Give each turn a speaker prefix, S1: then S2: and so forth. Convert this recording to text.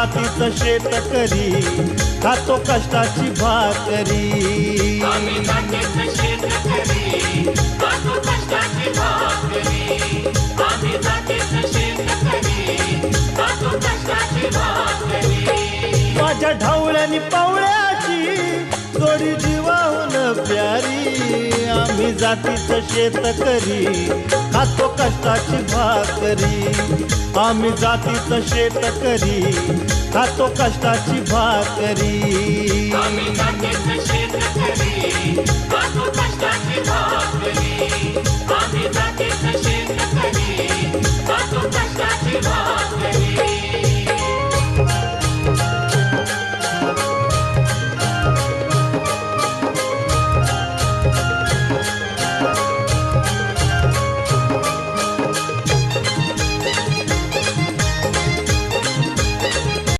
S1: जातीचं शेतकरी खातो कष्टाची भाकरी
S2: आम्ही जातीचं शेतकरी खातो कष्टाची भाकरी आम्ही जातीचं शेतकरी खातो कष्टाची भाकरी
S1: माझ्या ढवळ्यानी पावळ्याची जोडी जीवाहून प्यारी आम्ही जातीचं शेतकरी खातो कष्टाची भाकरी आम्ही जातीचं शेतकरी खातो कष्टाची भाकरी
S2: आम्ही जातीचं शेतकरी खातो कष्टाची भाकरी आम्ही जातीचं शेतकरी खातो कष्टाची भाकरी